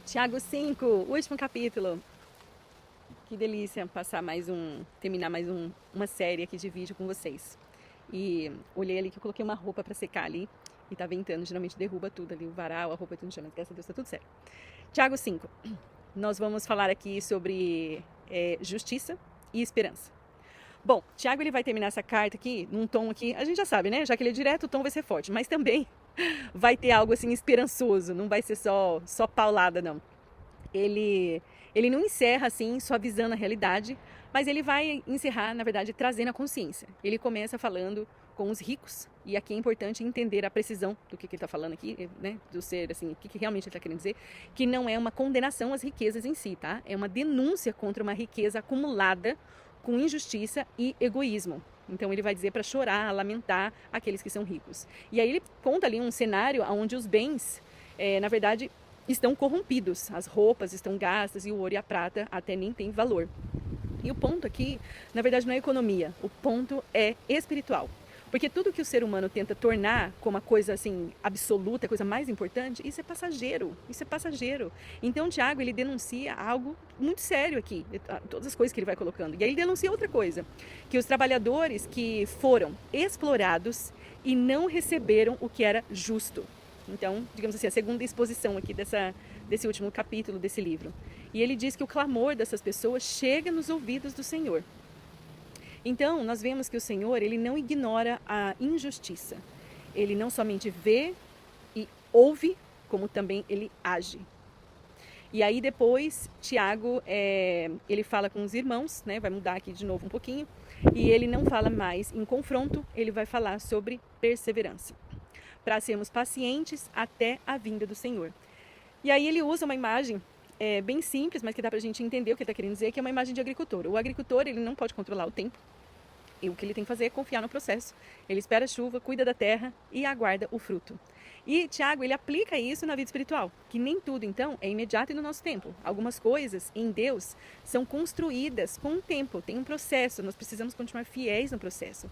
Tiago 5, último capítulo. Que delícia terminar uma série aqui de vídeo com vocês. E olhei ali que eu coloquei uma roupa para secar ali e tá ventando, geralmente derruba tudo ali, o varal, a roupa, tudo no chão, mas graças a Deus tá tudo certo. Tiago 5, nós vamos falar aqui sobre justiça e esperança. Bom, Tiago ele vai terminar essa carta aqui num tom aqui, a gente já sabe, né? Já que ele é direto, o tom vai ser forte, mas também vai ter algo assim esperançoso, não vai ser só paulada, não. Ele não encerra assim, suavizando a realidade, mas ele vai encerrar, na verdade, trazendo a consciência. Ele começa falando com os ricos, e aqui é importante entender a precisão do que ele está falando aqui, né? Do ser, assim, o que realmente ele está querendo dizer, que não é uma condenação às riquezas em si, tá? É uma denúncia contra uma riqueza acumulada com injustiça e egoísmo. Então ele vai dizer para chorar, lamentar aqueles que são ricos. E aí ele conta ali um cenário onde os bens, na verdade, estão corrompidos, as roupas estão gastas e o ouro e a prata até nem tem valor. E o ponto aqui, na verdade, não é economia, o ponto é espiritual. Porque tudo que o ser humano tenta tornar como uma coisa assim absoluta, a coisa mais importante, isso é passageiro, isso é passageiro. Então Tiago, ele denuncia algo muito sério aqui, todas as coisas que ele vai colocando. E aí ele denuncia outra coisa, que os trabalhadores que foram explorados e não receberam o que era justo. Então, digamos assim, a segunda exposição aqui desse último capítulo desse livro. E ele diz que o clamor dessas pessoas chega nos ouvidos do Senhor. Então, nós vemos que o Senhor, ele não ignora a injustiça. Ele não somente vê e ouve, como também ele age. E aí depois, Tiago, ele fala com os irmãos, né? Vai mudar aqui de novo um pouquinho. E ele não fala mais em confronto, ele vai falar sobre perseverança, para sermos pacientes até a vinda do Senhor. E aí ele usa uma imagem bem simples, mas que dá para a gente entender o que ele está querendo dizer, que é uma imagem de agricultor. O agricultor, ele não pode controlar o tempo, e o que ele tem que fazer é confiar no processo. Ele espera a chuva, cuida da terra e aguarda o fruto. E Tiago, ele aplica isso na vida espiritual, que nem tudo, então, é imediato e no nosso tempo. Algumas coisas em Deus são construídas com o tempo, tem um processo, nós precisamos continuar fiéis no processo.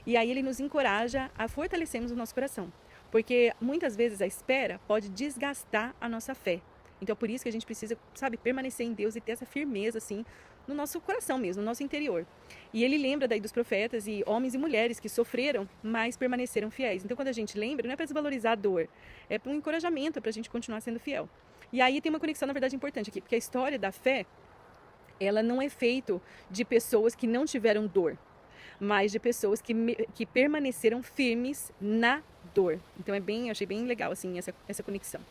E aí ele nos encoraja a fortalecermos o nosso coração, porque muitas vezes a espera pode desgastar a nossa fé. Então, por isso que a gente precisa, sabe, permanecer em Deus e ter essa firmeza, assim, no nosso coração mesmo, no nosso interior. E ele lembra daí dos profetas e homens e mulheres que sofreram, mas permaneceram fiéis. Então, quando a gente lembra, não é para desvalorizar a dor, é para um encorajamento, é para a gente continuar sendo fiel. E aí tem uma conexão, na verdade, importante aqui, porque a história da fé, ela não é feita de pessoas que não tiveram dor, mas de pessoas que permaneceram firmes na dor. Então, eu achei bem legal, assim, essa conexão.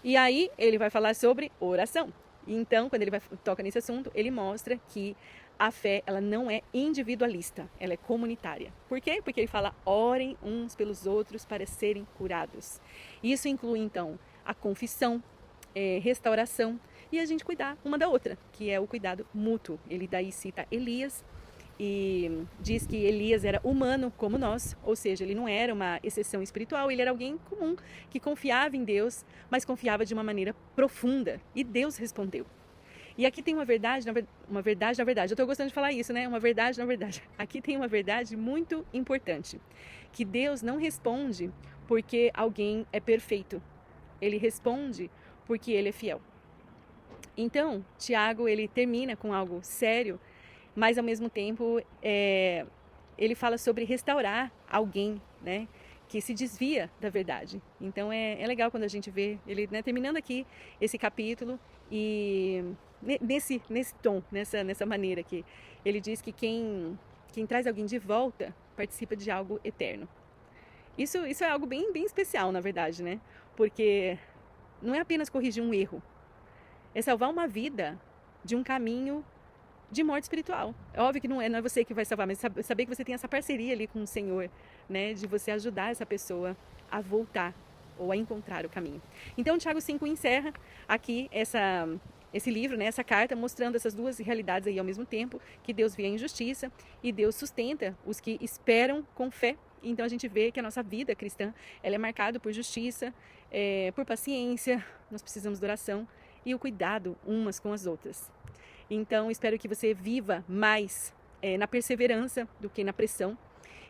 E aí ele vai falar sobre oração. Então, quando ele toca nesse assunto, ele mostra que a fé, ela não é individualista, ela é comunitária. Por quê? Porque ele fala, orem uns pelos outros para serem curados. Isso inclui, então, a confissão, restauração e a gente cuidar uma da outra, que é o cuidado mútuo. Ele daí cita Elias, e diz que Elias era humano como nós, ou seja, ele não era uma exceção espiritual, ele era alguém comum que confiava em Deus, mas confiava de uma maneira profunda, e Deus respondeu. E aqui tem uma verdade, na verdade, eu estou gostando de falar isso, né? Uma verdade, na verdade. Aqui tem uma verdade muito importante, que Deus não responde porque alguém é perfeito, ele responde porque ele é fiel. Então, Tiago, ele termina com algo sério, mas ao mesmo tempo ele fala sobre restaurar alguém, né, que se desvia da verdade. Então é legal quando a gente vê ele, né, terminando aqui esse capítulo e nesse tom, nessa maneira que ele diz que quem traz alguém de volta participa de algo eterno. Isso é algo bem especial, na verdade, né? Porque não é apenas corrigir um erro, é salvar uma vida de um caminho de morte espiritual. É óbvio que não é você que vai salvar, mas saber que você tem essa parceria ali com o Senhor, né, de você ajudar essa pessoa a voltar ou a encontrar o caminho. Então, Tiago 5 encerra aqui esse livro, né, essa carta, mostrando essas duas realidades aí ao mesmo tempo, que Deus vê a injustiça e Deus sustenta os que esperam com fé. Então, a gente vê que a nossa vida cristã, ela é marcada por justiça, por paciência, nós precisamos de oração e o cuidado umas com as outras. Então, espero que você viva mais na perseverança do que na pressão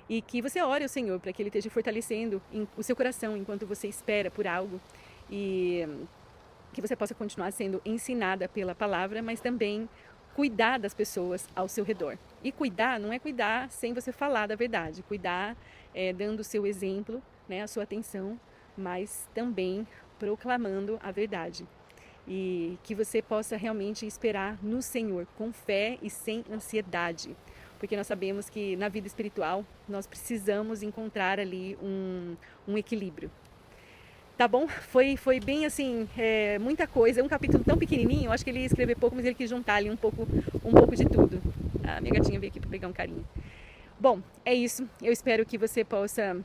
e que você ore ao Senhor para que Ele esteja fortalecendo o seu coração enquanto você espera por algo e que você possa continuar sendo ensinada pela palavra, mas também cuidar das pessoas ao seu redor. E cuidar não é cuidar sem você falar da verdade, cuidar dando o seu exemplo, né, a sua atenção, mas também proclamando a verdade. E que você possa realmente esperar no Senhor com fé e sem ansiedade, porque nós sabemos que na vida espiritual nós precisamos encontrar ali um equilíbrio. Tá bom? Foi bem assim, muita coisa, um capítulo tão pequenininho, acho que ele ia escrever pouco, mas ele quis juntar ali um pouco de tudo. A minha gatinha veio aqui para pegar um carinho. Bom, é isso. Eu espero que você possa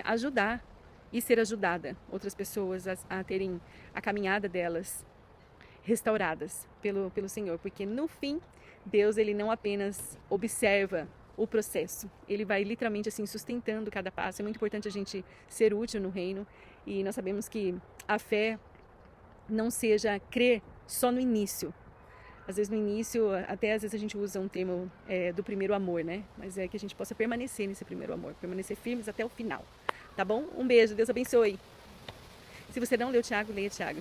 ajudar e ser ajudada outras pessoas a terem a caminhada delas restauradas pelo Senhor, porque no fim Deus ele não apenas observa o processo, ele vai literalmente assim sustentando cada passo. É muito importante a gente ser útil no reino, e nós sabemos que a fé não seja crer só no início. Às vezes no início, até às vezes a gente usa um termo do primeiro amor, né? Mas é que a gente possa permanecer nesse primeiro amor, permanecer firmes até o final. Tá bom? Um beijo, Deus abençoe. Se você não leu Tiago, leia Tiago.